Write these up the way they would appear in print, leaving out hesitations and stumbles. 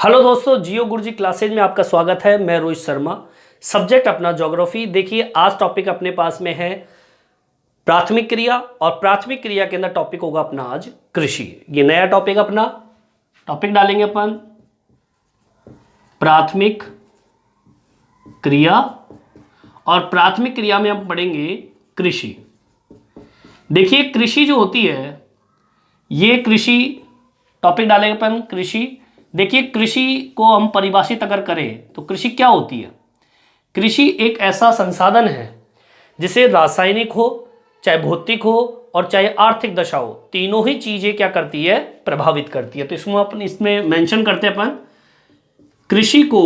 Hello दोस्तों, जियो गुरुजी classes में आपका स्वागत है। मैं रोहित शर्मा। सब्जेक्ट अपना ज्योग्राफी। देखिए, आज टॉपिक अपने पास में है प्राथमिक क्रिया, और प्राथमिक क्रिया के अंदर टॉपिक होगा अपना आज कृषि। ये नया टॉपिक अपना टॉपिक डालेंगे अपन प्राथमिक क्रिया, और प्राथमिक क्रिया में हम पढ़ेंगे कृषि। देखिए, कृषि जो होती है, ये कृषि टॉपिक डालेंगे अपन कृषि। देखिए, कृषि को हम परिभाषित अगर करें तो कृषि क्या होती है। कृषि एक ऐसा संसाधन है जिसे रासायनिक हो, चाहे भौतिक हो और चाहे आर्थिक दशा हो, तीनों ही चीजें क्या करती है, प्रभावित करती है। तो इसमें अपन इसमें मेंशन करते हैं अपन कृषि को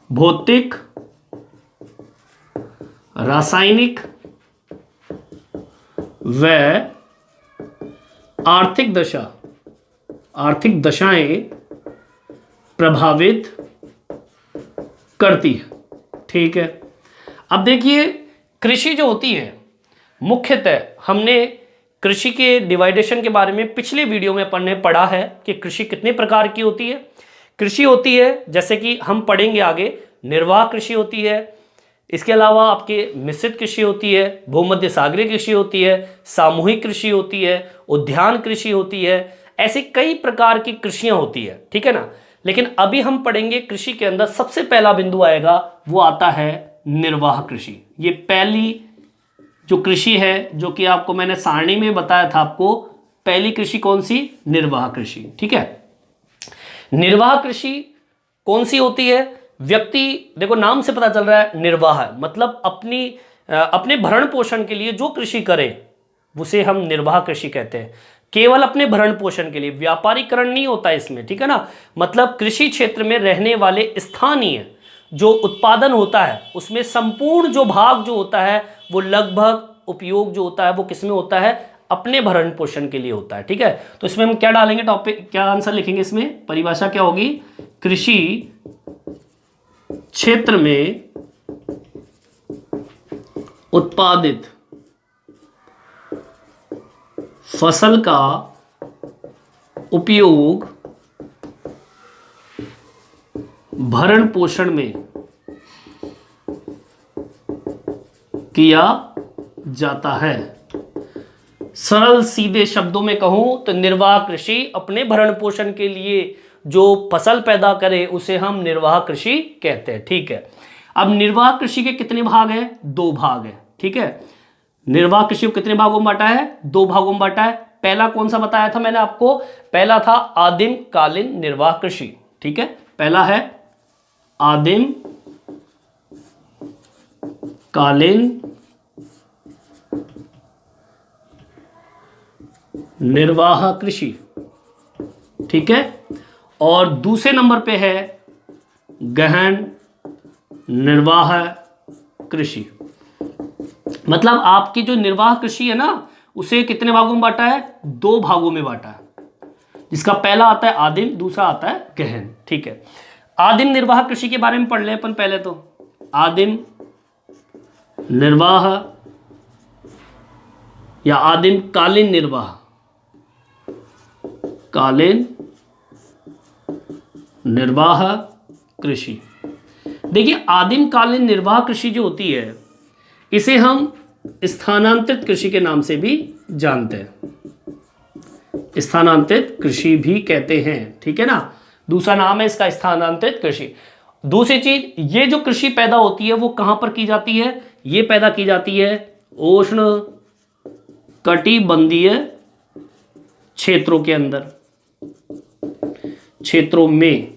भौतिक, रासायनिक व आर्थिक दशाएं प्रभावित करती है। ठीक है, अब देखिए, कृषि जो होती है, मुख्यतः हमने कृषि के डिवाइडेशन के बारे में पिछले वीडियो में अपन ने पढ़ा है कि कृषि कितने प्रकार की होती है। कृषि होती है, जैसे कि हम पढ़ेंगे आगे, निर्वाह कृषि होती है, इसके अलावा आपके मिश्रित कृषि होती है, भूमध्य सागरीय कृषि होती है, सामूहिक कृषि होती है, उद्यान कृषि होती है। ऐसी कई प्रकार की कृषियां होती है, ठीक है ना। लेकिन अभी हम पढ़ेंगे कृषि के अंदर सबसे पहला बिंदु आएगा, वो आता है निर्वाह कृषि। ये पहली जो कृषि है, जो कि आपको मैंने सारणी में बताया था, आपको पहली कृषि कौन सी, निर्वाह कृषि। ठीक है, निर्वाह कृषि कौन सी होती है। व्यक्ति, देखो नाम से पता चल रहा है, निर्वाह मतलब अपने भरण पोषण के लिए जो कृषि करे उसे हम निर्वाह कृषि कहते हैं। केवल अपने भरण पोषण के लिए, व्यापारीकरण नहीं होता इसमें, ठीक है ना। मतलब कृषि क्षेत्र में रहने वाले स्थानीय जो उत्पादन होता है, उसमें संपूर्ण जो भाग जो होता है, वो लगभग उपयोग जो होता है वो किसमें होता है, अपने भरण पोषण के लिए होता है। ठीक है, तो इसमें हम क्या डालेंगे, टॉपिक क्या आंसर लिखेंगे, इसमें परिभाषा क्या होगी, कृषि क्षेत्र में उत्पादित फसल का उपयोग भरण पोषण में किया जाता है। सरल सीधे शब्दों में कहूं तो निर्वाह कृषि अपने भरण पोषण के लिए जो फसल पैदा करे उसे हम निर्वाह कृषि कहते हैं। ठीक है, अब निर्वाह कृषि के कितने भाग हैं, दो भाग हैं। ठीक है, निर्वाह कृषि को कितने भागों में बांटा है, दो भागों में बांटा है। पहला कौन सा बताया था मैंने आपको, पहला था आदिम कालीन निर्वाह कृषि। ठीक है, पहला है आदिम कालीन निर्वाह कृषि। ठीक है, और दूसरे नंबर पे है गहन निर्वाह कृषि। मतलब आपकी जो निर्वाह कृषि है ना, उसे कितने भागों में बांटा है, दो भागों में बांटा है, जिसका पहला आता है आदिम, दूसरा आता है गहन। ठीक है, आदिम निर्वाह कृषि के बारे में पढ़ ले अपन पहले। तो आदिम निर्वाह या आदिम कालीन निर्वाह, कालीन निर्वाह कृषि। देखिए, आदिम कालीन निर्वाह कृषि जो होती है, इसे हम स्थानांतरित कृषि के नाम से भी जानते हैं, स्थानांतरित कृषि भी कहते हैं। ठीक है ना, दूसरा नाम है इसका स्थानांतरित कृषि। दूसरी चीज, ये जो कृषि पैदा होती है वो कहां पर की जाती है, ये पैदा की जाती है उष्ण कटिबंधीय क्षेत्रों के अंदर, क्षेत्रों में।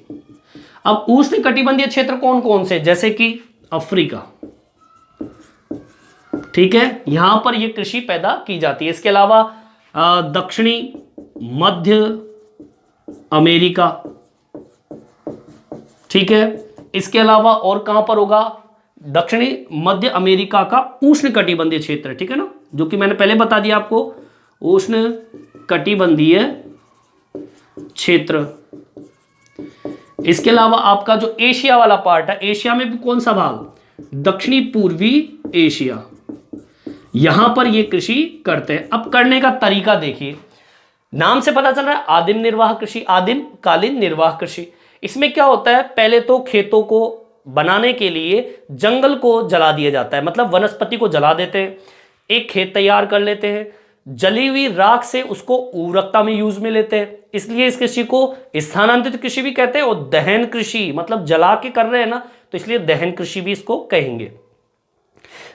अब उष्ण कटिबंधीय क्षेत्र कौन कौन से, जैसे कि अफ्रीका। ठीक है, यहां पर यह कृषि पैदा की जाती है। इसके अलावा दक्षिणी मध्य अमेरिका। ठीक है, इसके अलावा और कहां पर होगा, दक्षिणी मध्य अमेरिका का उष्ण कटिबंधीय क्षेत्र। ठीक है ना, जो कि मैंने पहले बता दिया आपको, उष्ण कटिबंधीय क्षेत्र। इसके अलावा आपका जो एशिया वाला पार्ट है, एशिया में भी कौन सा भाग, दक्षिणी पूर्वी एशिया, यहां पर ये कृषि करते हैं। अब करने का तरीका देखिए, नाम से पता चल रहा है आदिम निर्वाह कृषि, आदिम कालीन निर्वाह कृषि। इसमें क्या होता है, पहले तो खेतों को बनाने के लिए जंगल को जला दिया जाता है, मतलब वनस्पति को जला देते हैं, एक खेत तैयार कर लेते हैं, जली हुई राख से उसको उर्वरकता में यूज में लेते हैं, इसलिए इस कृषि को स्थानांतरित कृषि भी कहते हैं। और दहन कृषि मतलब जला के कर रहे हैं ना, तो इसलिए दहन कृषि भी इसको कहेंगे।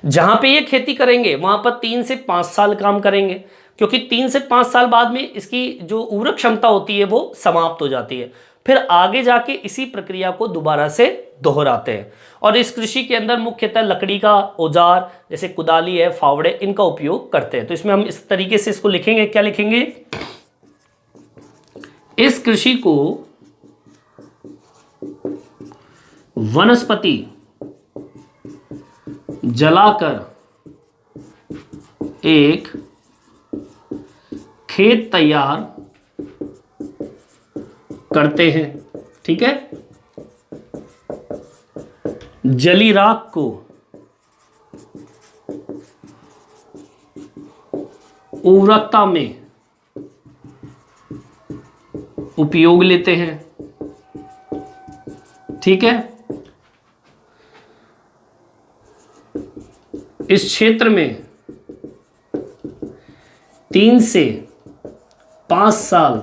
जहां पे ये खेती करेंगे वहां पर 3 से 5 साल काम करेंगे, क्योंकि 3 से 5 साल बाद में इसकी जो उर्वरक क्षमता होती है वो समाप्त हो जाती है। फिर आगे जाके इसी प्रक्रिया को दोबारा से दोहराते हैं। और इस कृषि के अंदर मुख्यतः लकड़ी का औजार जैसे कुदाली है, फावड़े, इनका उपयोग करते हैं। तो इसमें हम इस तरीके से इसको लिखेंगे, क्या लिखेंगे, इस कृषि को वनस्पति जलाकर एक खेत तैयार करते हैं। ठीक है, जली राख को उर्वरकता में उपयोग लेते हैं। ठीक है, इस क्षेत्र में 3 से 5 साल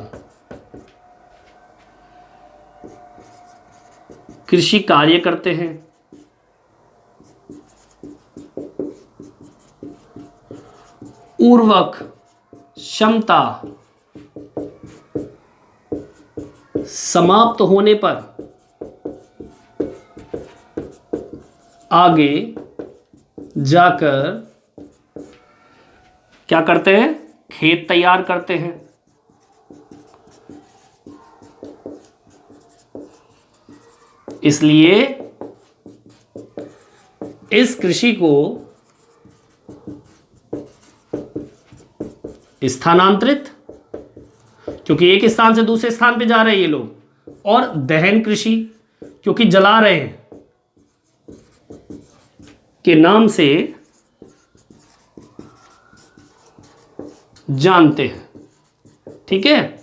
कृषि कार्य करते हैं। उर्वरक क्षमता समाप्त होने पर आगे जाकर क्या करते हैं, खेत तैयार करते हैं। इसलिए इस कृषि को स्थानांतरित, क्योंकि एक स्थान से दूसरे स्थान पे जा रहे हैं ये लोग, और दहन कृषि क्योंकि जला रहे हैं के नाम से जानते हैं। ठीक है,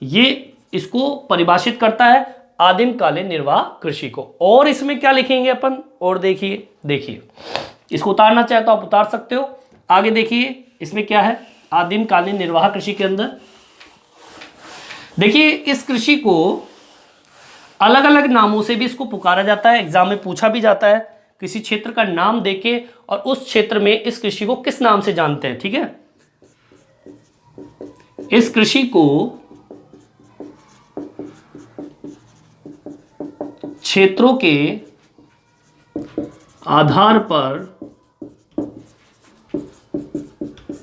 ये इसको परिभाषित करता है आदिम कालीन निर्वाह कृषि को। और इसमें क्या लिखेंगे अपन, और देखिए इसको उतारना चाहे तो आप उतार सकते हो। आगे देखिए इसमें क्या है, आदिम कालीन निर्वाह कृषि के अंदर देखिए इस कृषि को अलग अलग नामों से भी इसको पुकारा जाता है। एग्जाम में पूछा भी जाता है, किसी क्षेत्र का नाम देके और उस क्षेत्र में इस कृषि को किस नाम से जानते हैं। ठीक है, इस कृषि को क्षेत्रों के आधार पर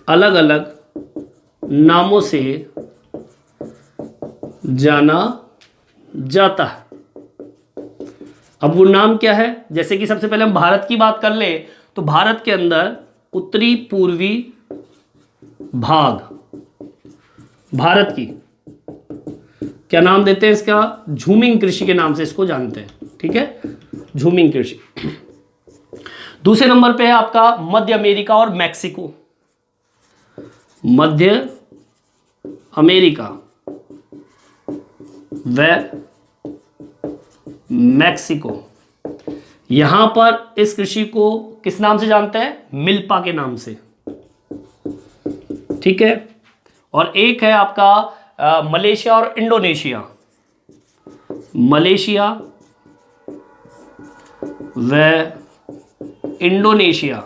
अलग अलग नामों से जाना जाता है। अब वो नाम क्या है, जैसे कि सबसे पहले हम भारत की बात कर ले तो भारत के अंदर उत्तरी पूर्वी भाग भारत की क्या नाम देते हैं इसका, झूमिंग कृषि के नाम से इसको जानते हैं। ठीक है, झूमिंग कृषि। दूसरे नंबर पे है आपका मध्य अमेरिका और मैक्सिको। मध्य अमेरिका व मैक्सिको, यहां पर इस कृषि को किस नाम से जानते हैं, मिल्पा के नाम से। ठीक है, और एक है आपका मलेशिया और इंडोनेशिया। मलेशिया व इंडोनेशिया,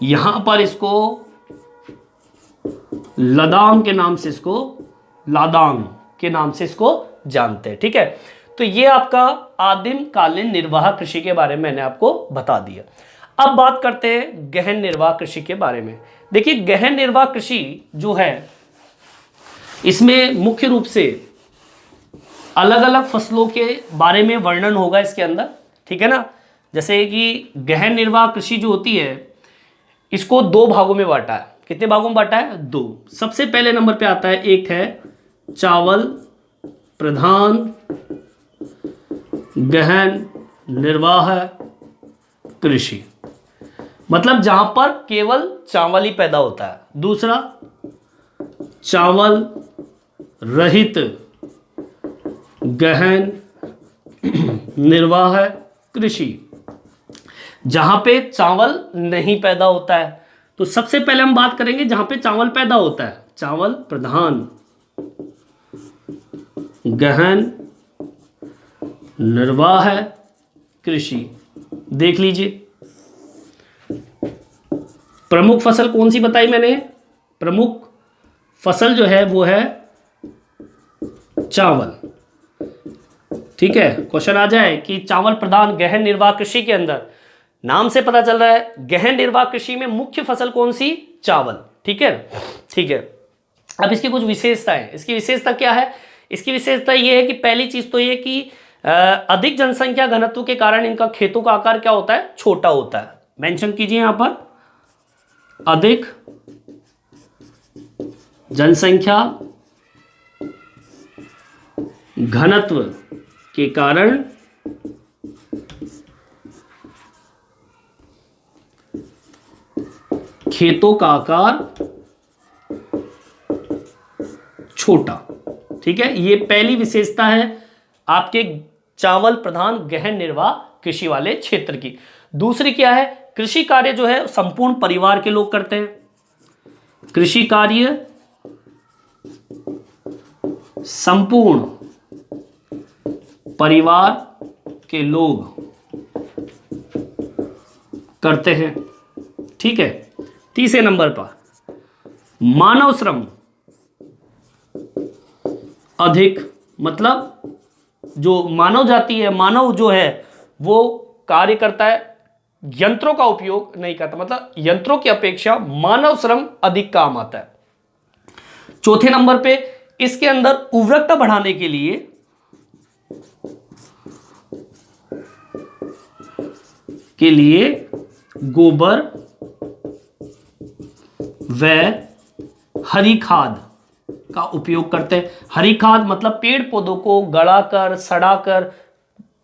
यहां पर इसको लदांग के नाम से लादांग के नाम से इसको जानते हैं। ठीक है, तो ये आपका आदिम कालीन निर्वाह कृषि के बारे में मैंने आपको बता दिया। अब बात करते हैं गहन निर्वाह कृषि के बारे में। देखिए गहन निर्वाह कृषि जो है इसमें मुख्य रूप से अलग अलग फसलों के बारे में वर्णन होगा इसके अंदर। ठीक है ना, जैसे कि गहन निर्वाह कृषि जो होती है इसको 2 भागों में बांटा है। कितने भागों में बांटा है, 2। सबसे पहले नंबर पे आता है, एक है चावल प्रधान गहन निर्वाह कृषि, मतलब जहां पर केवल चावल ही पैदा होता है। दूसरा चावल रहित गहन निर्वाह कृषि, जहां पे चावल नहीं पैदा होता है। तो सबसे पहले हम बात करेंगे जहां पे चावल पैदा होता है, चावल प्रधान गहन निर्वाह कृषि। देख लीजिए, प्रमुख फसल कौन सी बताई मैंने? प्रमुख फसल जो है वो है चावल। ठीक है, क्वेश्चन आ जाए कि चावल प्रधान गहन निर्वाह कृषि के अंदर, नाम से पता चल रहा है गहन निर्वाह कृषि में मुख्य फसल कौन सी? चावल। ठीक है, ठीक है। अब इसकी कुछ विशेषताएं, इसकी विशेषता क्या है? इसकी विशेषता ये है कि पहली चीज तो ये कि अधिक जनसंख्या घनत्व के कारण इनका खेतों का आकार क्या होता है? छोटा होता है। मेंशन कीजिए यहां पर, अधिक जनसंख्या घनत्व के कारण खेतों का आकार छोटा। ठीक है, ये पहली विशेषता है आपके चावल प्रधान गहन निर्वाह कृषि वाले क्षेत्र की। दूसरी क्या है? कृषि कार्य जो है संपूर्ण परिवार के लोग करते हैं। कृषि कार्य संपूर्ण परिवार के लोग करते हैं। ठीक है, तीसरे नंबर पर मानव श्रम अधिक, मतलब जो मानव जाति है, मानव जो है वो कार्य करता है, यंत्रों का उपयोग नहीं करता, मतलब यंत्रों की अपेक्षा मानव श्रम अधिक काम आता है। चौथे नंबर पे इसके अंदर उर्वरकता बढ़ाने के लिए गोबर व हरी खाद का उपयोग करते हैं। हरी खाद मतलब पेड़ पौधों को गड़ाकर सड़ाकर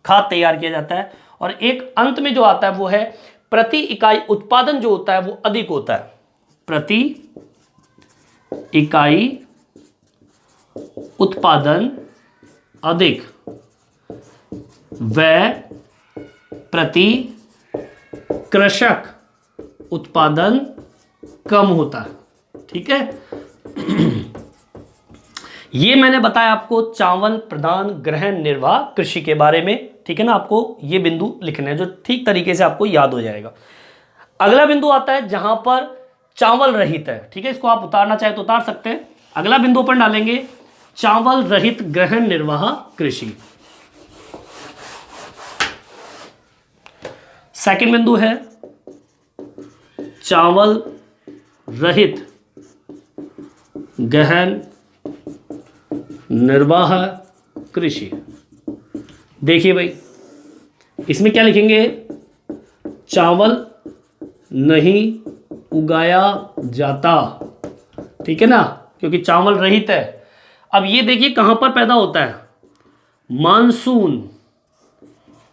खाद तैयार किया जाता है। और एक अंत में जो आता है वो है प्रति इकाई उत्पादन जो होता है वो अधिक होता है। प्रति इकाई उत्पादन अधिक व प्रति कृषक उत्पादन कम होता है। ठीक है, ये मैंने बताया आपको चावल प्रधान गहन निर्वाह कृषि के बारे में। ठीक है ना, आपको ये बिंदु लिखना है जो ठीक तरीके से आपको याद हो जाएगा। अगला बिंदु आता है जहां पर चावल रहित है। ठीक है, इसको आप उतारना चाहे तो उतार सकते हैं। अगला बिंदु अपन डालेंगे चावल रहित गहन निर्वाह कृषि। सेकंड बिंदु है चावल रहित गहन निर्वाह कृषि। देखिए भाई, इसमें क्या लिखेंगे? चावल नहीं उगाया जाता। ठीक है ना, क्योंकि चावल रहित है। अब ये देखिए कहां पर पैदा होता है? Monsoon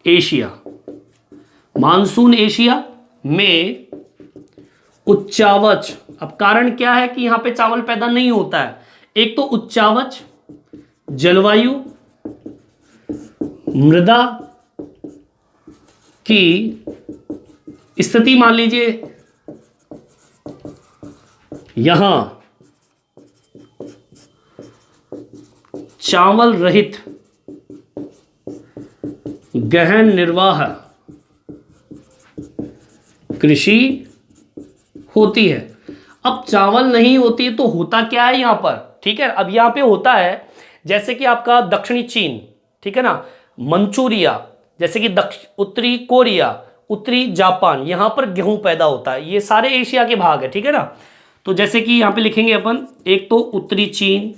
Asia. मानसून एशिया में उच्चावच। अब कारण क्या है कि यहां पे चावल पैदा नहीं होता है? एक तो उच्चावच जलवायु, मृदा की स्थिति मान लीजिए यहां चावल रहित गहन निर्वाह कृषि होती है। अब चावल नहीं होती तो होता क्या है यहां पर? ठीक है, अब यहां पे होता है जैसे कि आपका दक्षिणी चीन, ठीक है ना, मंचूरिया, जैसे कि उत्तरी कोरिया, उत्तरी जापान, यहां पर गेहूं पैदा होता है। ये सारे एशिया के भाग है। ठीक है ना, तो जैसे कि यहां पे लिखेंगे अपन, एक तो उत्तरी चीन,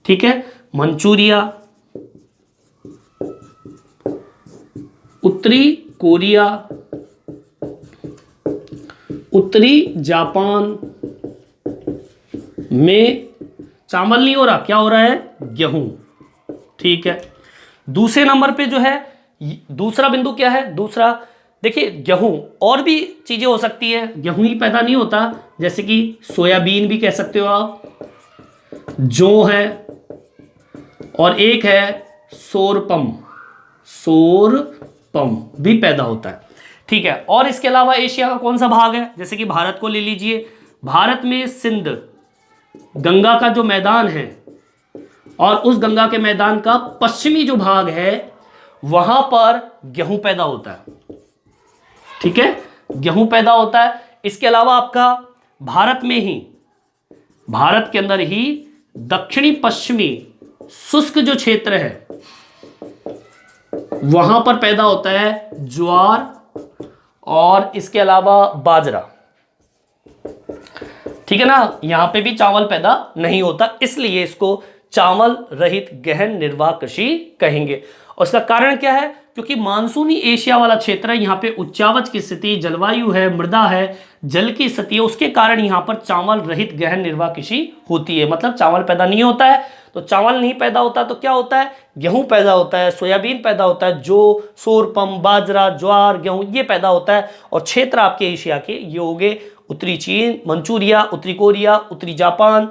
ठीक है, मंचूरिया, उत्तरी कोरिया, उत्तरी जापान में चावल नहीं हो रहा, क्या हो रहा है? गेहूं। ठीक है, दूसरे नंबर पे जो है दूसरा बिंदु क्या है? दूसरा देखिए गेहूं, और भी चीजें हो सकती है, गेहूं ही पैदा नहीं होता, जैसे कि सोयाबीन भी कह सकते हो आप, जौ है, और एक है सोरपम, सोरपम भी पैदा होता है। ठीक है, और इसके अलावा एशिया का कौन सा भाग है, जैसे कि भारत को ले लीजिए, भारत में सिंध गंगा का जो मैदान है, और उस गंगा के मैदान का पश्चिमी जो भाग है वहां पर गेहूं पैदा होता है। ठीक है, गेहूं पैदा होता है। इसके अलावा आपका भारत में ही, भारत के अंदर ही दक्षिणी पश्चिमी शुष्क जो क्षेत्र है वहां पर पैदा होता है ज्वार, और इसके अलावा बाजरा। ठीक है ना, यहां पे भी चावल पैदा नहीं होता, इसलिए इसको चावल रहित गहन निर्वाह कृषि कहेंगे। और इसका कारण क्या है, क्योंकि मानसूनी एशिया वाला क्षेत्र है, यहाँ पे उच्चावच की स्थिति, जलवायु है, मृदा है, जल की स्थिति है, उसके कारण यहाँ पर चावल रहित गहन निर्वाह कृषि होती है। मतलब चावल पैदा नहीं होता है, तो चावल नहीं पैदा होता तो क्या होता है, गेहूं पैदा होता है, सोयाबीन पैदा होता है, जो सोरपम, बाजरा, ज्वार, गेहूं ये पैदा होता है। और क्षेत्र आपके एशिया के ये हो गए उत्तरी चीन, मंचूरिया, उत्तरी कोरिया, उत्तरी जापान,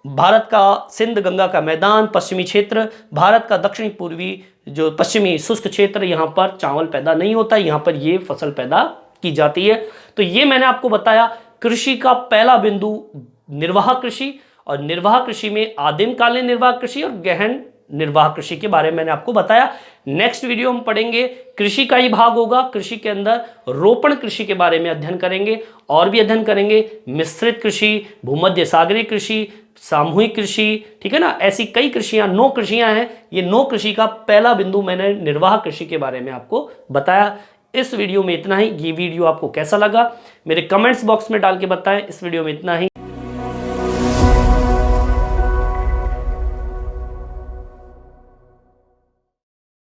भारत का सिंध गंगा का मैदान, पश्चिमी क्षेत्र, भारत का दक्षिणी पूर्वी जो पश्चिमी शुष्क क्षेत्र, यहाँ पर चावल पैदा नहीं होता, यहाँ पर ये फसल पैदा की जाती है। तो ये मैंने आपको बताया कृषि का पहला बिंदु निर्वाह कृषि, और निर्वाह कृषि में आदिम कालीन निर्वाह कृषि और गहन निर्वाह कृषि के बारे में मैंने आपको बताया। नेक्स्ट वीडियो हम पढ़ेंगे, कृषि का ही भाग होगा, कृषि के अंदर रोपण कृषि के बारे में अध्ययन करेंगे, और भी अध्ययन करेंगे मिश्रित कृषि, भूमध्य सागरीय कृषि, सामूहिक कृषि। ठीक है ना, ऐसी कई कृषियां, 9 कृषियां हैं। ये 9 कृषि का पहला बिंदु मैंने निर्वाह कृषि के बारे में आपको बताया। इस वीडियो में इतना ही। ये वीडियो आपको कैसा लगा मेरे कमेंट्स बॉक्स में डाल के बताएं। इस वीडियो में इतना ही।